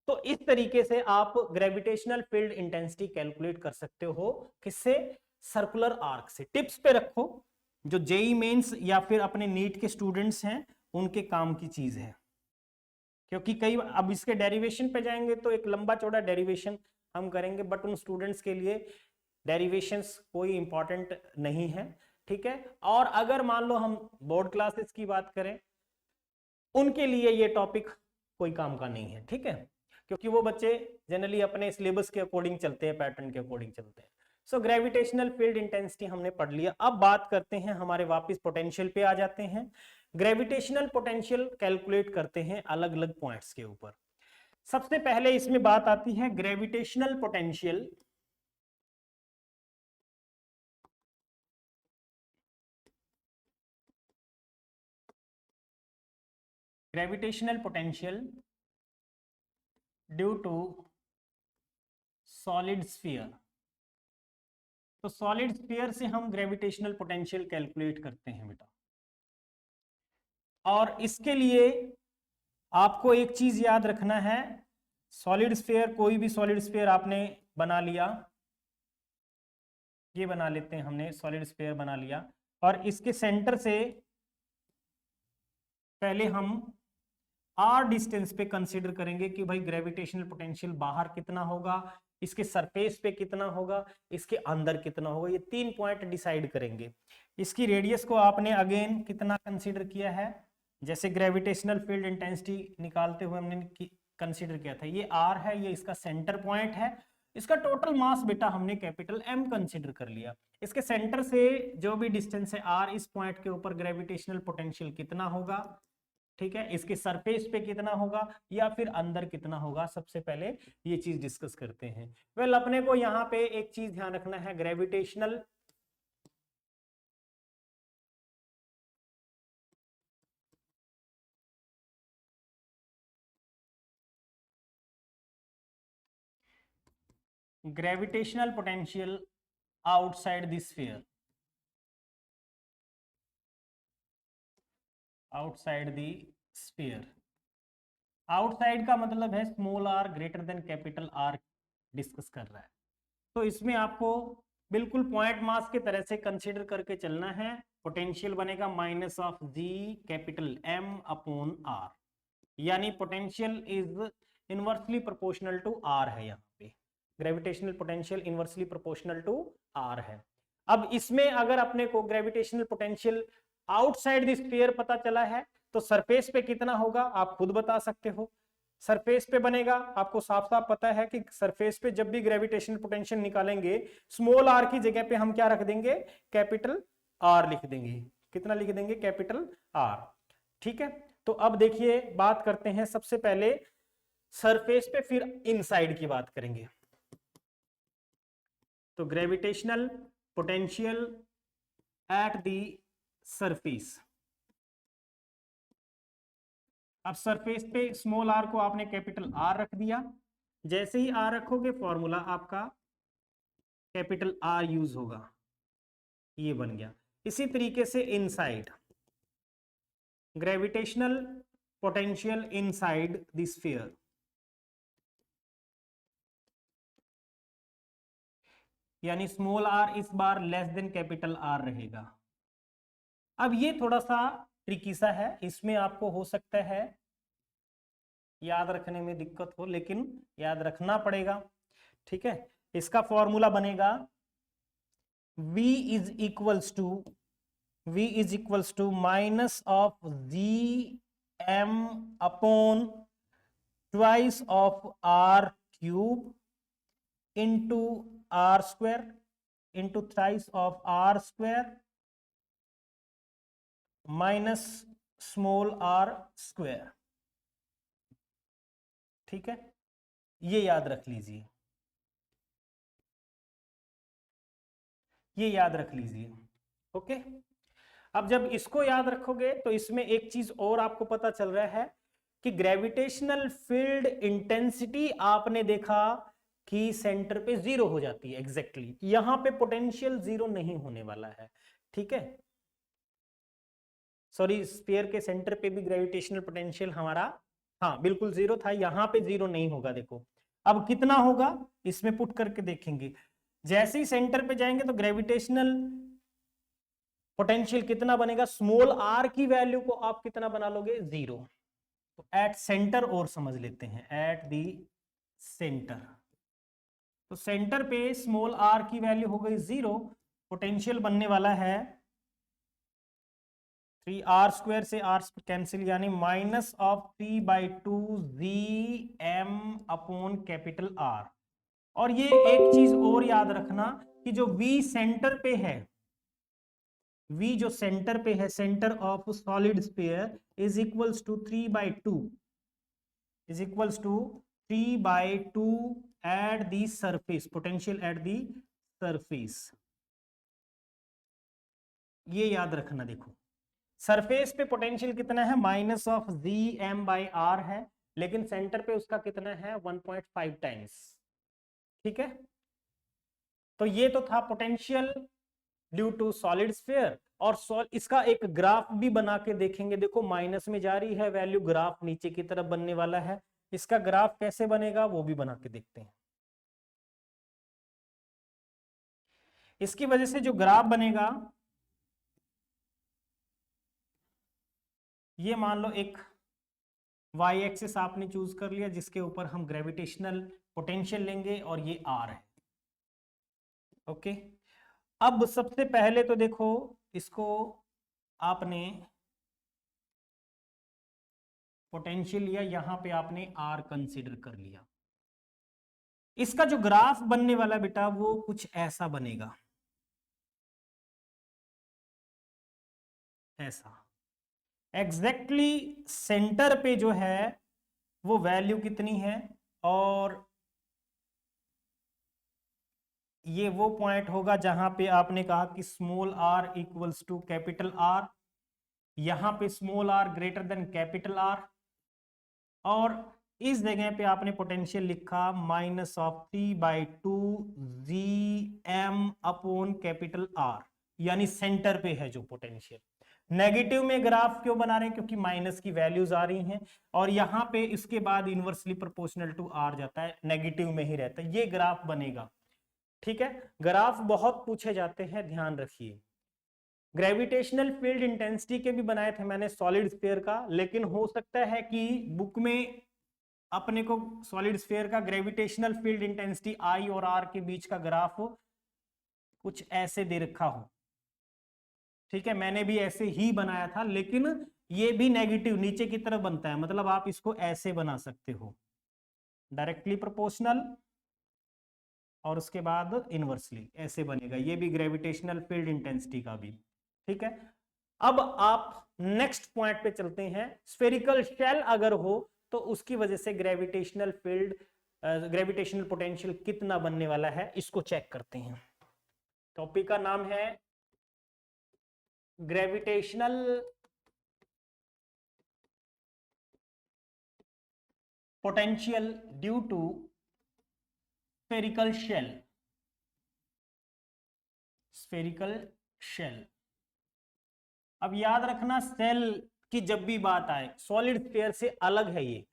तो इस तरीके से आप ग्रेविटेशनल फील्ड इंटेंसिटी कैलकुलेट कर सकते हो, किससे, सर्कुलर आर्क से। टिप्स पे रखो, जो जेई मेंस या फिर अपने नीट के स्टूडेंट्स हैं उनके काम की चीज है, क्योंकि कई अब इसके डेरिवेशन पे जाएंगे तो एक लंबा चौड़ा डेरिवेशन हम करेंगे, बट उन स्टूडेंट्स के लिए डेरिवेशंस कोई इंपॉर्टेंट नहीं है। ठीक है, और अगर मान लो हम बोर्ड क्लासेस की बात करें, उनके लिए ये टॉपिक कोई काम का नहीं है। ठीक है, क्योंकि वो बच्चे जनरली अपने सिलेबस के अकॉर्डिंग चलते हैं, पैटर्न के अकॉर्डिंग चलते हैं। सो ग्रेविटेशनल फील्ड इंटेंसिटी हमने पढ़ लिया। अब बात करते हैं, हमारे वापस पोटेंशियल पे आ जाते हैं। ग्रेविटेशनल पोटेंशियल कैलकुलेट करते हैं अलग अलग पॉइंट्स के ऊपर। सबसे पहले इसमें बात आती है gravitational potential due to solid sphere. तो सॉलिड स्फीयर से हम ग्रेविटेशनल पोटेंशियल कैलकुलेट करते हैं बेटा, और इसके लिए आपको एक चीज याद रखना है, सॉलिड स्फीयर, कोई भी सॉलिड स्फीयर आपने बना लिया, ये बना लेते हैं, हमने सॉलिड स्फीयर बना लिया, और इसके सेंटर से पहले हम आर डिस्टेंस पे कंसीडर करेंगे कि भाई ग्रेविटेशनल पोटेंशियल बाहर कितना होगा, इसके सरफेस पे कितना होगा, इसके अंदर कितना होगा, ये 3 पॉइंट डिसाइड करेंगे। इसकी रेडियस को आपने अगेन कितना कंसीडर किया है, जैसे ग्रेविटेशनल फील्ड इंटेंसिटी निकालते हुए हमने कंसीडर किया था, ये आर है, ये इसका सेंटर पॉइंट है, इसका टोटल मास बेटा हमने कैपिटल एम कंसीडर कर लिया। इसके सेंटर से जो भी डिस्टेंस है आर, इस पॉइंट के ऊपर ग्रेविटेशनल पोटेंशियल कितना होगा, ठीक है, इसके सरफेस पे कितना होगा या फिर अंदर कितना होगा, सबसे पहले ये चीज डिस्कस करते हैं। वेल, अपने को यहाँ पे एक चीज ध्यान रखना है, gravitational potential outside the sphere, outside the sphere, outside का मतलब है small R greater than capital R discuss कर रहा है। तो इसमें आपको बिल्कुल पॉइंट मास के तरह से कंसीडर करके चलना है, पोटेंशियल बनेगा minus of G capital M upon R, यानी potential is inversely proportional to R है। यहाँ पे gravitational potential inversely proportional to R है। अब इसमें अगर अपने को gravitational potential outside the sphere पता चला है तो सरफेस पे कितना होगा आप खुद बता सकते हो। सरफेस पे बनेगा, आपको साफ साफ पता है कि सरफेस पे जब भी ग्रेविटेशनल पोटेंशियल निकालेंगे स्मॉल आर की जगह पे हम क्या रख देंगे, कैपिटल आर लिख देंगे। कितना लिख देंगे, कैपिटल आर। ठीक है, तो अब देखिए बात करते हैं सबसे पहले सरफेस पे, फिर इनसाइड की बात करेंगे। तो gravitational potential at the surface, अब सरफेस पे स्मॉल आर को आपने कैपिटल आर रख दिया। जैसे ही आर रखोगे फॉर्मूला आपका कैपिटल आर यूज होगा, ये बन गया। इसी तरीके से inside, gravitational potential inside the sphere, यानी स्मॉल आर इस बार लेस देन कैपिटल आर रहेगा। अब ये थोड़ा सा ट्रिकी सा है, इसमें आपको हो सकता है याद रखने में दिक्कत हो, लेकिन याद रखना पड़ेगा। ठीक है, इसका फॉर्मूला बनेगा V is equals to minus of G M upon twice of R cube into R square into thrice of R square minus small R square. ठीक है, ये याद रख लीजिए, ये याद रख लीजिए। ओके, अब जब इसको याद रखोगे तो इसमें एक चीज और आपको पता चल रहा है कि ग्रेविटेशनल फील्ड इंटेंसिटी आपने देखा कि सेंटर पे 0 हो जाती है एग्जैक्टली। यहां पे पोटेंशियल 0 नहीं होने वाला है। ठीक है, सॉरी, स्फीयर के सेंटर पे भी ग्रेविटेशनल पोटेंशियल हमारा हाँ बिल्कुल 0 था, यहां पे 0 नहीं होगा। देखो अब कितना होगा, इसमें पुट करके देखेंगे। जैसे ही सेंटर पे जाएंगे तो ग्रेविटेशनल पोटेंशियल कितना बनेगा, स्मॉल आर की वैल्यू को आप कितना बना लोगे, 0। तो एट सेंटर और समझ लेते हैं, एट दी सेंटर, तो सेंटर पे स्मॉल आर की वैल्यू हो गई 0, पोटेंशियल बनने वाला है 3r स्क्वायर से r कैंसिल, यानी minus of 3/2 G M upon capital R. और ये एक चीज और याद रखना कि जो v सेंटर पे है, v जो सेंटर पे है, centre of solid sphere is equals to 3/2 at the surface, potential at the surface. ये याद रखना। देखो सरफेस पे पोटेंशियल कितना है, minus of G M by R है, लेकिन सेंटर पे उसका कितना है, 1.5 टाइम्स। ठीक है, तो ये तो था potential due to solid sphere. और इसका एक ग्राफ भी बना के देखेंगे। देखो माइनस में जा रही है वैल्यू, ग्राफ नीचे की तरफ बनने वाला है। इसका ग्राफ कैसे बनेगा वो भी बना के देखते हैं। इसकी वजह से जो ग्राफ बनेगा, ये मान लो एक वाई एक्सिस आपने चूज कर लिया जिसके ऊपर हम ग्रेविटेशनल पोटेंशियल लेंगे और ये आर है। ओके, अब सबसे पहले तो देखो इसको आपने पोटेंशियल लिया, यहां पे आपने आर कंसीडर कर लिया। इसका जो ग्राफ बनने वाला बेटा वो कुछ ऐसा बनेगा, ऐसा एग्जैक्टली सेंटर पे जो है वो वैल्यू कितनी है, और ये वो पॉइंट होगा जहां पे आपने कहा कि small R equals to capital R, यहां पे small R greater than capital R, और इस जगह पे आपने पोटेंशियल लिखा minus of 3/2 G M upon capital R, यानी सेंटर पे है जो पोटेंशियल। नेगेटिव में ग्राफ क्यों बना रहे हैं, क्योंकि माइनस की वैल्यूज आ रही हैं, और यहां पे इसके बाद इनवर्सली प्रोपोर्शनल टू आर जाता है, नेगेटिव में ही रहता है, ये ग्राफ बनेगा। ठीक है, ग्राफ बहुत पूछे जाते हैं, ध्यान रखिए। ग्रेविटेशनल फील्ड इंटेंसिटी के भी बनाए थे मैंने सॉलिड स्फीयर का, लेकिन हो सकता है कि बुक में अपने को सॉलिड स्फीयर का ग्रेविटेशनल फील्ड इंटेंसिटी आई और आर के बीच का ग्राफ कुछ ऐसे दे रखा हो। ठीक है, मैंने भी ऐसे ही बनाया था, लेकिन ये भी नेगेटिव नीचे की तरफ बनता है, मतलब आप इसको ऐसे बना सकते हो, डायरेक्टली प्रोपोर्शनल और उसके बाद इनवर्सली ऐसे बनेगा, ये भी ग्रेविटेशनल फील्ड इंटेंसिटी का भी। ठीक है, अब आप नेक्स्ट पॉइंट पे चलते हैं। स्फेरिकल शेल अगर हो तो उसकी वजह से ग्रेविटेशनल फील्ड ग्रेविटेशनल पोटेंशियल कितना बनने वाला है, इसको चेक करते हैं। टॉपिक का नाम है gravitational potential due to spherical shell. Spherical shell, अब याद रखना सेल की जब भी बात आए, सॉलिड स्फीयर से अलग है ये।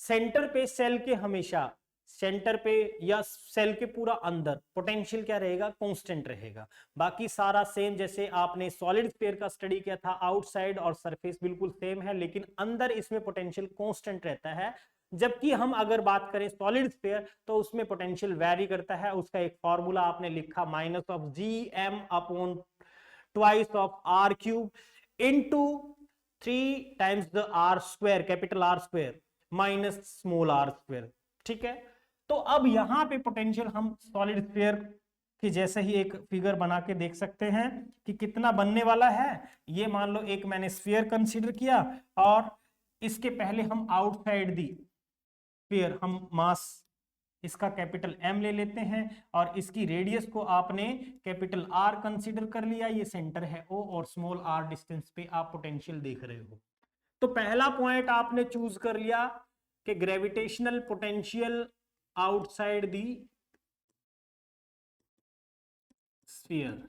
सेंटर पे सेल के हमेशा सेंटर पे या सेल के पूरा अंदर पोटेंशियल क्या रहेगा, कांस्टेंट रहेगा। बाकी सारा सेम, जैसे आपने सॉलिड स्फीयर का स्टडी किया था, आउटसाइड और सरफेस बिल्कुल सेम है, लेकिन अंदर इसमें पोटेंशियल कांस्टेंट रहता है। जबकि हम अगर बात करें सॉलिड स्फीयर तो उसमें पोटेंशियल वेरी करता है। उसका एक फॉर्मूला आपने लिखा, -g(m) upon twice of r cube into 3 times the r square, capital R square minus small r square. ठीक है, तो अब यहां पे पोटेंशियल हम सॉलिड स्फीयर की जैसे ही एक फिगर बना के देख सकते हैं कि कितना बनने वाला है। ये मान लो एक मैंने स्फीयर कंसीडर किया और इसके पहले हम आउटसाइड दी स्फीयर हम मास इसका कैपिटल M ले लेते हैं और इसकी रेडियस को आपने कैपिटल R कंसीडर कर लिया। ये सेंटर है O और स्मॉल r डिस्टेंस पे आप पोटेंशियल देख रहे हो। तो पहला पॉइंट आपने चूज कर लिया कि gravitational potential outside the sphere,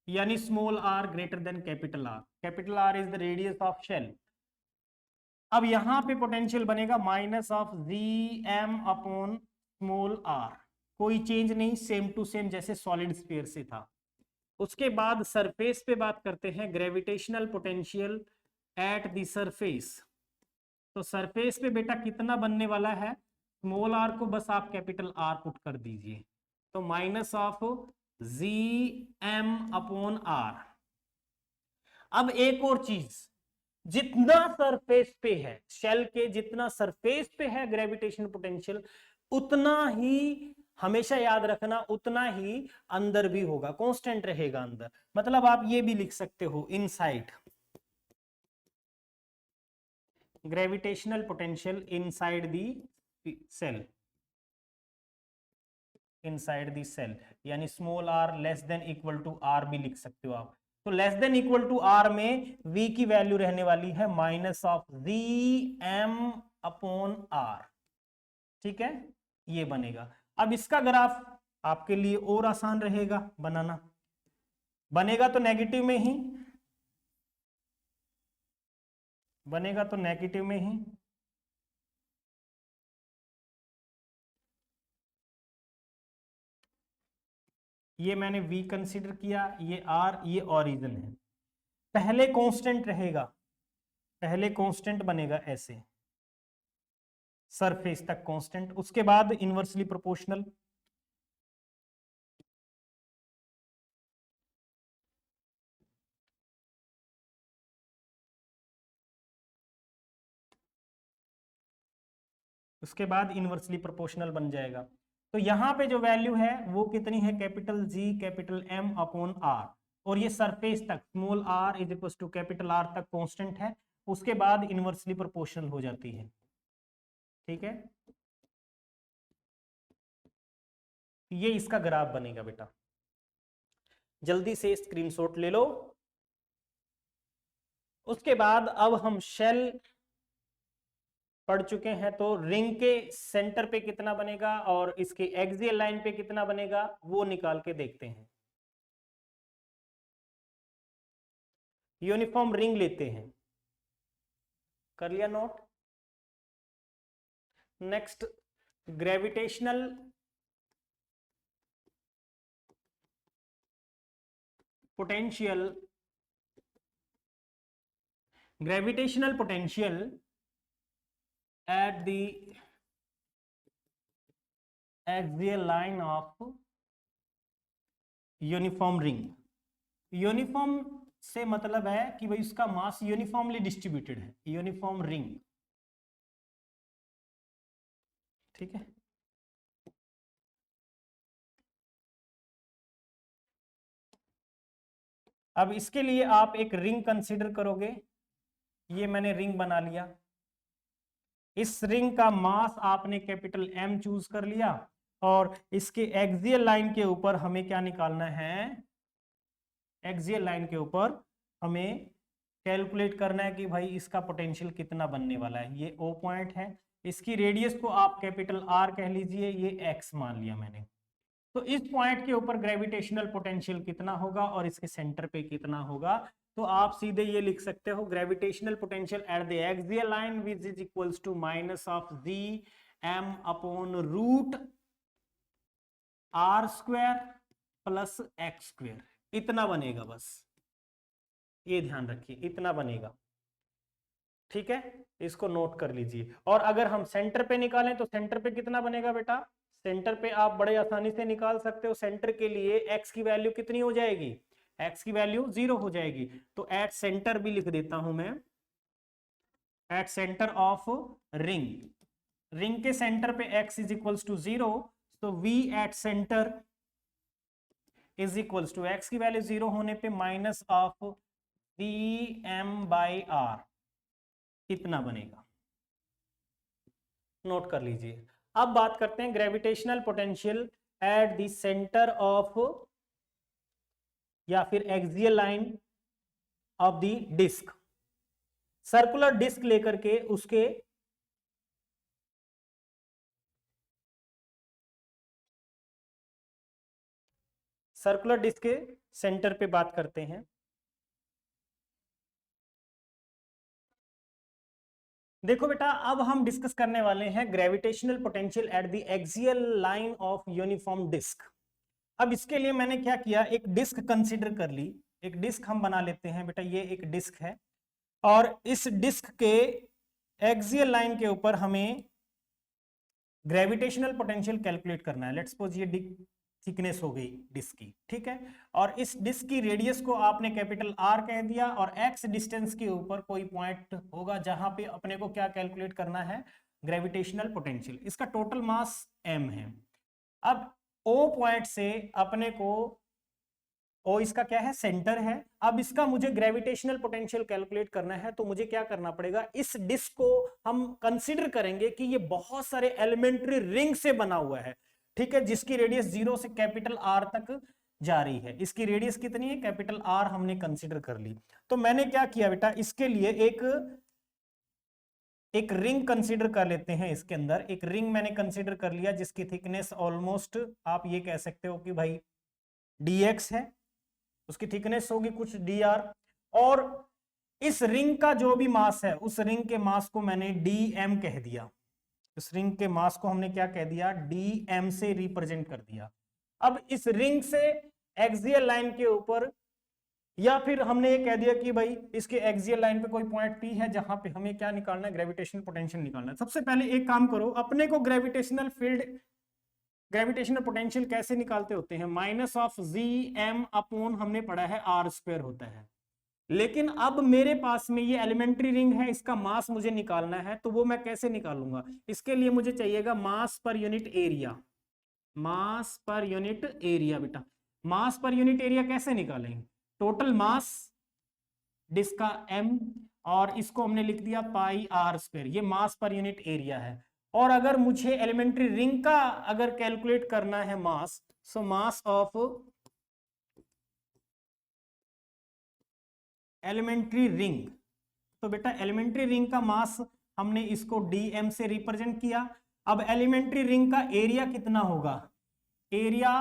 यानी small r greater than capital R। Capital R is the radius of shell. अब यहां पे पोटेंशियल बनेगा -(g(m) अपॉन स्मॉल r, कोई चेंज नहीं, सेम टू सेम जैसे सॉलिड स्फीयर से था। उसके बाद सरफेस पे बात करते हैं, gravitational potential at the surface. तो सरफेस पे बेटा कितना बनने वाला है, स्मॉल r को बस आप कैपिटल R पुट कर दीजिए, तो -(g(m) अपॉन r। अब एक और चीज, जितना सरफेस पे है शेल के, जितना सरफेस पे है ग्रेविटेशन पोटेंशियल, उतना ही हमेशा याद रखना, उतना ही अंदर भी होगा, कांस्टेंट रहेगा अंदर। मतलब आप ये भी लिख सकते हो, inside gravitational potential inside the shell, inside the shell, यानी small r less than equal to r भी लिख सकते हो आप। तो less than equal to r में v की वैल्यू रहने वाली है -(g(m) अपॉन r। ठीक है, ये बनेगा। अब इसका ग्राफ आपके लिए और आसान रहेगा बनाना, बनेगा तो नेगेटिव में ही, बनेगा तो नेगेटिव में ही। ये मैंने v कंसीडर किया, ये r, ये ओरिजिन है। पहले कांस्टेंट रहेगा, पहले कांस्टेंट बनेगा ऐसे सरफेस तक कांस्टेंट, उसके बाद इनवर्सली प्रोपोर्शनल। उसके बाद इनवर्सली प्रोपोर्शनल बन जाएगा। तो यहां पे जो वैल्यू है वो कितनी है, capital G capital M upon R, और ये सरफेस तक small r is equal to capital R तक कांस्टेंट है, उसके बाद इनवर्सली प्रोपोर्शनल हो जाती है। ठीक है, ये इसका ग्राफ बनेगा बेटा, जल्दी से स्क्रीनशॉट ले लो। उसके बाद अब हम शेल पढ़ चुके हैं, तो रिंग के सेंटर पे कितना बनेगा और इसके एक्सियल लाइन पे कितना बनेगा वो निकाल के देखते हैं। यूनिफॉर्म रिंग लेते हैं, कर लिया note. Next, gravitational potential gravitational potential at the axial line of uniform ring. Uniform से मतलब है कि भाई उसका मास यूनिफॉर्मली डिस्ट्रीब्यूटेड है, यूनिफॉर्म रिंग, ठीक है। अब इसके लिए आप एक रिंग कंसीडर करोगे, ये मैंने रिंग बना लिया, इस रिंग का मास आपने कैपिटल M चूज कर लिया और इसके एक्सियल लाइन के ऊपर हमें क्या निकालना है, एक्सियल लाइन के ऊपर हमें कैलकुलेट करना है कि भाई इसका पोटेंशियल कितना बनने वाला है। ये O पॉइंट है, इसकी रेडियस को आप कैपिटल R कह लीजिए, ये X मान लिया मैंने। तो इस पॉइंट के ऊपर ग्रेविटेशनल पोटेंशियल कितना होगा और इसके सेंटर पे कितना होगा, तो आप सीधे ये लिख सकते हो gravitational potential at the axial line which is equals to minus of Gm upon root R square plus X square, इतना बनेगा, बस ये ध्यान रखिए, इतना बनेगा, ठीक है। इसको नोट कर लीजिए। और अगर हम सेंटर पे निकालें तो सेंटर पे कितना बनेगा बेटा, सेंटर पे आप बड़े आसानी से निकाल सकते हो। सेंटर के लिए x की वैल्यू कितनी हो जाएगी, x की वैल्यू 0 हो जाएगी। तो एट सेंटर भी लिख देता हूं मैं, at centre of ring, ring के सेंटर पे x इज इक्वल्स टू 0, तो v at centre is equals to x की वैल्यू 0 होने पे माइनस ऑफ Dm/r, इतना बनेगा, नोट कर लीजिए। अब बात करते हैं gravitational potential at the centre of या फिर axial line of the disc. Circular disc लेकर के उसके सर्कुलर डिस्क के सेंटर पे बात करते हैं। देखो बेटा, अब हम डिस्कस करने वाले हैं gravitational potential at the axial line of uniform disc. अब इसके लिए मैंने क्या किया, एक डिस्क कंसीडर कर ली, एक डिस्क हम बना लेते हैं बेटा, ये एक डिस्क है और इस डिस्क के एक्सियल लाइन के ऊपर हमें ग्रेविटेशनल पोटेंशियल कैलकुलेट करना है। लेट्स सपोज ये थिकनेस हो गई डिस्क की, ठीक है, और इस डिस्क की रेडियस को आपने कैपिटल R कह दिया और x डिस्टेंस के ऊपर कोई पॉइंट होगा जहां पे अपने को क्या कैलकुलेट करना है, ग्रेविटेशनल पोटेंशियल। इसका टोटल मास m है। अब O पॉइंट से अपने को, O इसका क्या है, सेंटर है। अब इसका मुझे ग्रेविटेशनल पोटेंशियल कैलकुलेट करना है, तो मुझे क्या करना पड़ेगा, इस डिस्क को हम कंसीडर करेंगे कि ये बहुत सारे एलिमेंट्री रिंग से बना हुआ है, ठीक है, जिसकी रेडियस 0 से कैपिटल R तक जा रही है। इसकी रेडियस कितनी है, कैपिटल R हमने कंसीडर कर ली। तो मैंने क्या किया बेटा, इसके लिए एक रिंग कंसीडर कर लेते हैं। इसके अंदर एक रिंग मैंने कंसीडर कर लिया जिसकी थिकनेस ऑलमोस्ट आप ये कह सकते हो कि भाई dx है, उसकी थिकनेस होगी कुछ dr, और इस रिंग का जो भी मास है उस रिंग के मास को मैंने dm कह दिया। इस रिंग के मास को हमने क्या कह दिया, dm से रिप्रेजेंट कर दिया। अब इस रिंग से एक्सियल लाइन के ऊपर, या फिर हमने ये कह दिया कि भाई इसके एक्सियल लाइन पे कोई पॉइंट P है जहां पे हमें क्या निकालना है, ग्रेविटेशनल पोटेंशियल निकालना है। सबसे पहले एक काम करो, अपने को ग्रेविटेशनल फील्ड, ग्रेविटेशनल पोटेंशियल कैसे निकालते होते हैं, माइनस ऑफ Gm अपॉन हमने पढ़ा है R स्क्वायर होता है। लेकिन अब मेरे पास में ये एलिमेंट्री रिंग है, इसका मास मुझे निकालना है, तो वो मैं कैसे निकालूंगा, इसके लिए मुझे चाहिएगा मास पर यूनिट एरिया। मास पर यूनिट एरिया बेटा, मास पर यूनिट एरिया कैसे निकालेंगे, टोटल मास डिस्क का m और इसको हमने लिख दिया पाई R स्क्वायर, ये मास पर यूनिट एरिया है। और अगर मुझे एलिमेंट्री रिंग का अगर कैलकुलेट करना है मास, सो मास ऑफ एलिमेंट्री रिंग, तो बेटा एलिमेंट्री रिंग का मास हमने इसको dm से रिप्रेजेंट किया। अब एलिमेंट्री रिंग का एरिया कितना होगा, एरिया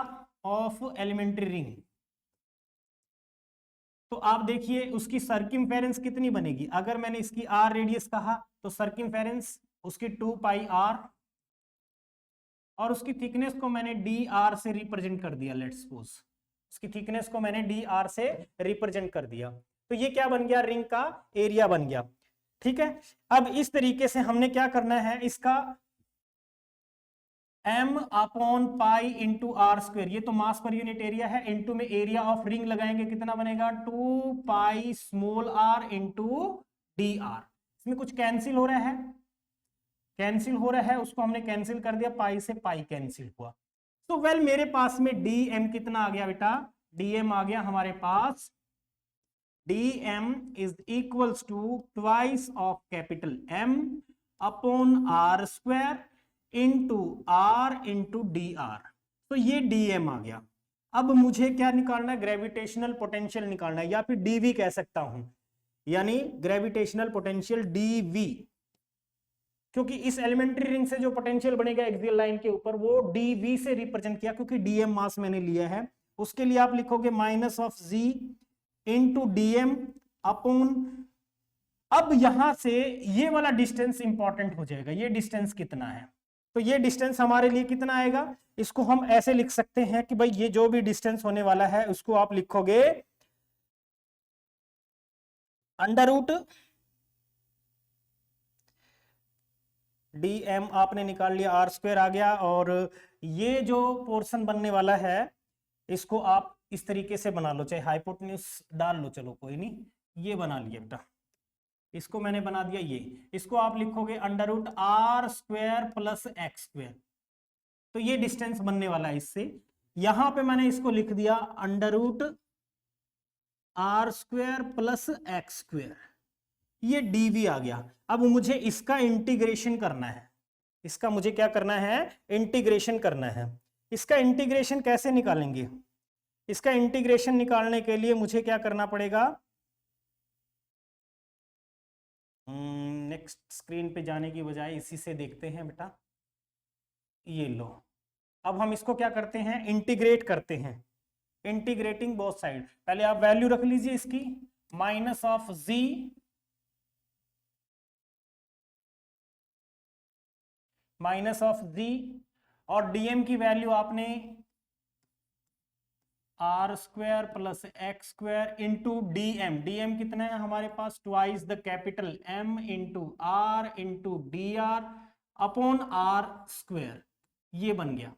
ऑफ एलिमेंट्री रिंग, तो आप देखिए उसकी सर्किमफेरेंस कितनी बनेगी। अगर मैंने इसकी r रेडियस कहा तो सर्किमफेरेंस उसकी 2 पाई r, और उसकी थिकनेस को मैंने dr से रिप्रेजेंट कर दिया। लेट्स सपोज उसकी थिकनेस को मैंने dr से रिप्रेजेंट कर दिया। तो ये क्या बन गया, रिंग का एरिया बन गया। ठीक है, अब इस तरीके से हमने क्या करना है, इसका m upon pi into R square, ये तो मास पर यूनिट एरिया है, इंटू में एरिया ऑफ रिंग लगाएंगे, कितना बनेगा 2 pi small r into D R. इसमें कुछ कैंसिल हो रहा है, कैंसिल हो रहा है, उसको हमने कैंसिल कर दिया, पाई से पाई कैंसिल हुआ। तो वेल मेरे पास में dm कितना आ गया बेटा, dm आ गया हमारे पास, dm is equals to twice of capital M upon R square into R into D R. तो ये dm आ गया। अब मुझे क्या निकालना है, ग्रेविटेशनल पोटेंशियल निकालना है, या फिर dv कह सकता हूं, यानी ग्रेविटेशनल पोटेंशियल dv, क्योंकि इस एलिमेंट्री रिंग से जो पोटेंशियल बनेगा एक्सियल लाइन के ऊपर वो dv से रिप्रेजेंट किया, क्योंकि dm मास मैंने लिया है। उसके लिए आप लिखोगे minus of z into dm upon, अब यहां से ये वाला डिस्टेंस इंपॉर्टेंट हो जाएगा, ये डिस्टेंस कितना है, तो ये डिस्टेंस हमारे लिए कितना आएगा, इसको हम ऐसे लिख सकते हैं कि भाई ये जो भी डिस्टेंस होने वाला है उसको आप लिखोगे अंडर रूट dm आपने निकाल लिया, आर स्क्वायर आ गया, और ये जो पोर्शन बनने वाला है इसको आप इस तरीके से बना लो, चाहे हाइपोटेन्यूज डाल लो, चलो कोई नहीं, ये बना लिया बेटा, इसको मैंने बना दिया, ये इसको आप लिखोगे under root R square plus X square. तो ये डिस्टेंस बनने वाला है इससे, यहां पे मैंने इसको लिख दिया under root R square plus X square, ये dv आ गया। अब मुझे इसका इंटीग्रेशन करना है, इसका मुझे क्या करना है, इंटीग्रेशन करना है। इसका इंटीग्रेशन कैसे निकालेंगे, इसका इंटीग्रेशन निकालने के लिए मुझे क्या करना पड़ेगा, नेक्स्ट स्क्रीन पे जाने की बजाय इसी से देखते हैं बेटा, ये लो, अब हम इसको क्या करते हैं, इंटीग्रेट करते हैं, इंटीग्रेटिंग बोथ साइड। पहले आप वैल्यू रख लीजिए इसकी, minus of z minus of z, और dm की वैल्यू आपने R square plus X square into dm, dm कितना है हमारे पास, twice the capital M into R into D R upon R square, ये बन गया।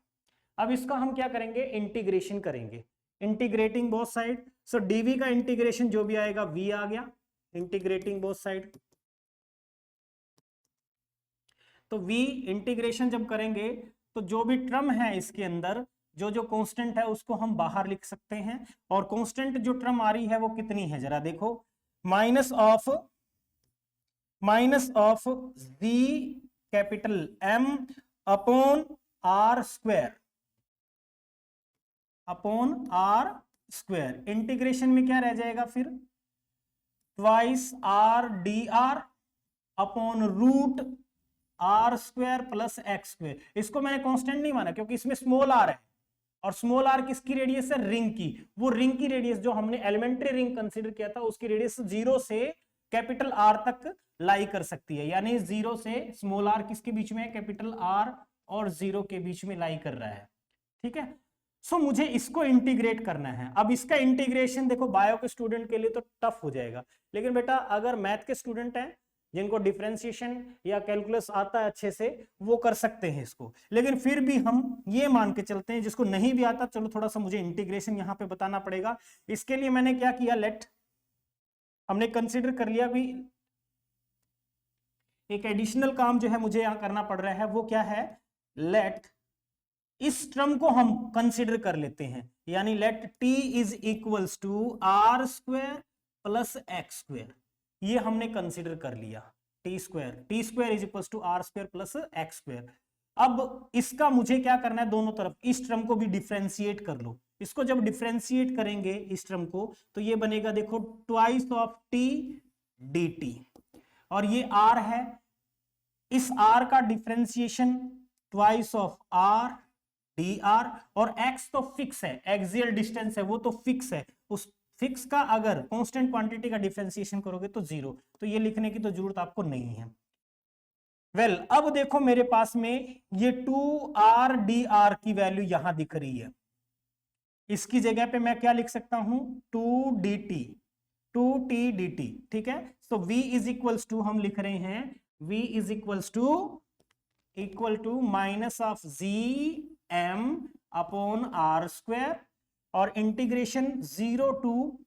अब इसका हम क्या करेंगे, इंटीग्रेशन करेंगे, इंटीग्रेटिंग बोथ साइड। सो dv का इंटीग्रेशन जो भी आएगा v आ गया, इंटीग्रेटिंग बोथ साइड। तो v इंटीग्रेशन जब करेंगे तो जो भी टर्म है इसके अंदर, जो जो कांस्टेंट है उसको हम बाहर लिख सकते हैं, और कांस्टेंट जो टर्म आ रही है वो कितनी है जरा देखो, minus of z capital M upon R square, upon R square. Integration में क्या रह जाएगा फिर, twice R D R upon root R square plus X square. इसको मैंने कांस्टेंट नहीं माना क्योंकि इसमें स्मॉल आर है, और स्मॉल आर किसकी रेडियस है, रिंग की। वो रिंग की रेडियस जो हमने एलिमेंट्री रिंग कंसीडर किया था उसकी रेडियस 0 से कैपिटल आर तक लाई कर सकती है, यानी 0 से स्मॉल आर किसके बीच में है, कैपिटल आर और 0 के बीच में लाई कर रहा है। ठीक है, सो मुझे इसको इंटीग्रेट करना है। अब इसका इंटीग्रेशन देखो बायो के स्टूडेंट के लिए तो टफ हो जाएगा, लेकिन बेटा अगर मैथ के स्टूडेंट हैं जिनको डिफरेंशिएशन या कैलकुलस आता है अच्छे से, वो कर सकते हैं इसको। लेकिन फिर भी हम ये मान के चलते हैं जिसको नहीं भी आता, चलो थोड़ा सा मुझे इंटीग्रेशन यहाँ पे बताना पड़ेगा। इसके लिए मैंने क्या किया, लेट हमने कंसीडर कर लिया भी, एक एडिशनल काम जो है मुझे यहाँ करना पड़ रहा है, वो क्या है, लेट इस टर्म को हम कंसीडर कर लेते हैं, यानी let t is equals to R square plus X square, ये हमने कंसीडर कर लिया, T square is equals to R square plus X square. अब इसका मुझे क्या करना है, दोनों तरफ इस टर्म को भी डिफरेंशिएट कर लो। इसको जब डिफरेंशिएट करेंगे इस टर्म को तो ये बनेगा देखो twice of T D T, और ये r है, इस r का differentiation twice of r D R, और x तो फिक्स है, एक्सियल डिस्टेंस है वो तो फिक्स है, उस फिक्स का अगर कांस्टेंट क्वांटिटी का डिफरेंशिएशन करोगे तो 0, तो ये लिखने की तो जरूरत आपको नहीं है। वेल अब देखो मेरे पास में ये 2r dr की वैल्यू यहां दिख रही है, इसकी जगह पे मैं क्या लिख सकता हूं, 2 dt, 2t/dt, ठीक है। So v is equals to, हम लिख रहे हैं v is equals to equal to minus of gm upon r square, और इंटीग्रेशन 0 टू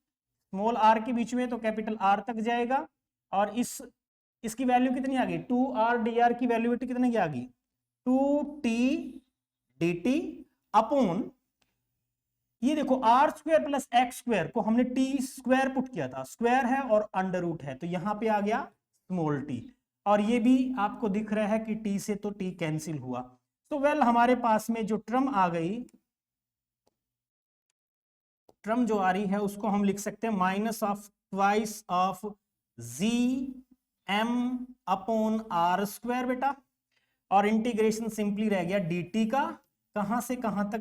स्मॉल r के बीच में तो कैपिटल R तक जाएगा, और इसकी वैल्यू कितनी आ गई, 2r dr की वैल्यू कितनी आ गई, 2t/dt अपॉन, ये देखो R square plus X square को हमने टी स्क्वायर पुट किया था, स्क्वायर है और अंडर रूट है, तो यहां पे आ गया स्मॉल टी, और ये भी आपको दिख रहा है कि टी से तो टी कैंसिल हुआ। तो वेल हमारे पास में जो टर्म आ गई, टर्म जो आ रही है उसको हम लिख सकते हैं minus of twice of G M upon R square बेटा, और इंटीग्रेशन सिंपली रह गया dt का, कहां से कहां तक,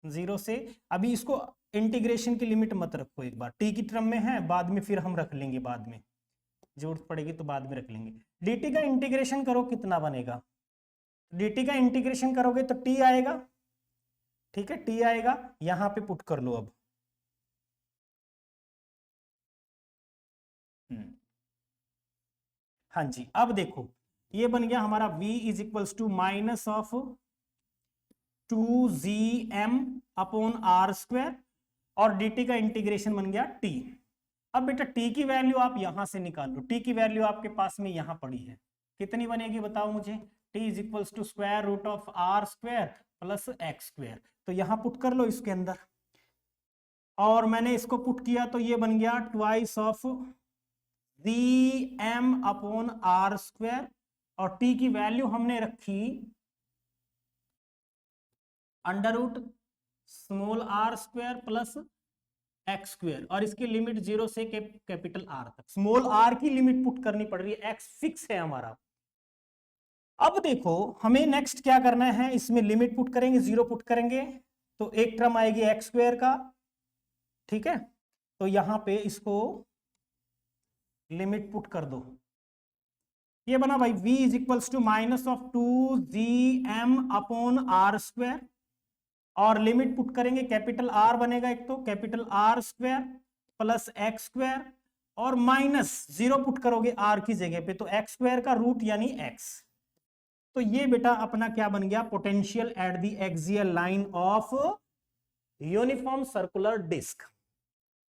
जीरो से। अभी इसको इंटीग्रेशन की लिमिट मत रखो, एक बार टी की टर्म में है, बाद में फिर हम रख लेंगे, बाद में जरूरत पड़ेगी तो बाद में रख लेंगे। dt का इंटीग्रेशन करो, कितना बनेगा, dt का इंटीग्रेशन करोगे तो t आएगा, ठीक है, t आएगा, यहां पे पुट कर लो अब। हाँ जी, अब देखो ये बन गया हमारा v is equals to minus of 2gm upon R square, और dt का इंटीग्रेशन बन गया t। अब बेटा t की वैल्यू आप यहां से निकाल लो, t की वैल्यू आपके पास में यहां पड़ी है, कितनी बनेगी बताओ मुझे, t is equals to square root of R square plus X square, तो यहां पुट कर लो इसके अंदर, और मैंने इसको पुट किया तो ये बन गया twice of gm upon R square, और t की वैल्यू हमने रखी under root small R square plus X square, और इसकी लिमिट 0 से कैपिटल आर तक, स्मॉल आर की लिमिट पुट करनी पड़ रही है, एक्स फिक्स है हमारा। अब देखो हमें नेक्स्ट क्या करना है, इसमें लिमिट पुट करेंगे, 0 पुट करेंगे तो एक टर्म आएगी एक्स स्क्वायर का, ठीक है, तो यहां पे इसको लिमिट पुट कर दो, ये बना भाई v is equals to minus of 2gm upon R square, और लिमिट पुट करेंगे कैपिटल R बनेगा एक, तो capital R square plus X square, और माइनस 0 पुट करोगे R की जगह पे तो एक्स स्क्वायर का रूट यानी x। तो ये बेटा अपना क्या बन गया, potential at the axial line of uniform circular disc.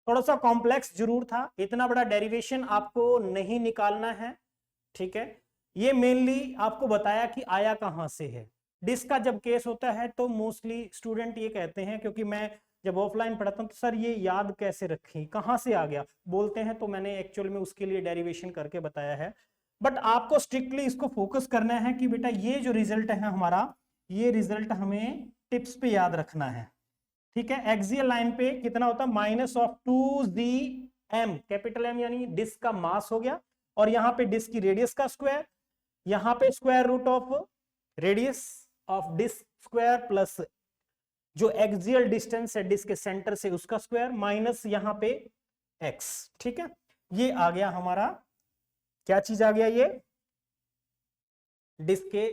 थोड़ा सा कॉम्प्लेक्स जरूर था, इतना बड़ा डेरिवेशन आपको नहीं निकालना है, ठीक है, ये मेनली आपको बताया कि आया कहां से है। डिस्क का जब केस होता है तो मोस्टली स्टूडेंट ये कहते हैं, क्योंकि मैं जब ऑफलाइन पढ़ाता हूं तो सर ये याद कैसे रखें, कहां से आ गया बोलते हैं, तो मैंने एक्चुअल में उसके लिए डेरिवेशन करके बताया है। बट आपको स्ट्रिक्टली इसको फोकस करना है कि बेटा ये जो रिजल्ट है हमारा, ये रिजल्ट हमें टिप्स पे याद रखना है, ठीक है। एक्सियल लाइन पे कितना होता है, minus of 2gm, capital M यानी डिस्क का मास हो गया, और यहाँ पे डिस्क की रेडियस का स्क्वायर, यहाँ पे square root of radius of disc square plus जो एक्सियल डिस्टेंस है डिस्क के सेंटर से उसका स्क्वायर, माइनस यहाँ पे x, ठीक है। ये आ गया हमारा, क्या चीज आ गया, ये डिस्क के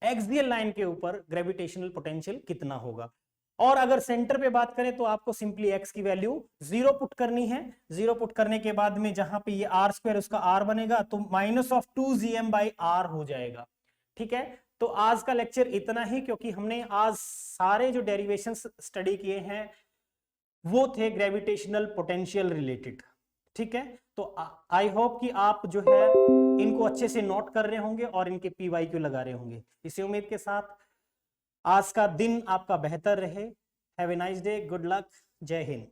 एक्सियल लाइन के ऊपर ग्रेविटेशनल पोटेंशियल कितना होगा। और अगर सेंटर पे बात करें तो आपको सिंपली x की वैल्यू 0 पुट करनी है, 0 पुट करने के बाद में जहां पे ये r स्क्वायर उसका r बनेगा तो minus of 2gm by r हो जाएगा, ठीक है। तो आज का लेक्चर इतना ही, क्योंकि हमने आज सारे जो डेरिवेशंस स्टडी किए हैं वो थे ग्रेविटेशनल पोटेंशियल रिलेटेड, ठीक है। तो आई होप कि आप जो है इनको अच्छे से नोट कर रहे होंगे और इनके PYQ लगा रहे होंगे। इसी उम्मीद के साथ आज का दिन आपका बेहतर रहे। Have a nice day, good luck, जय हिंद।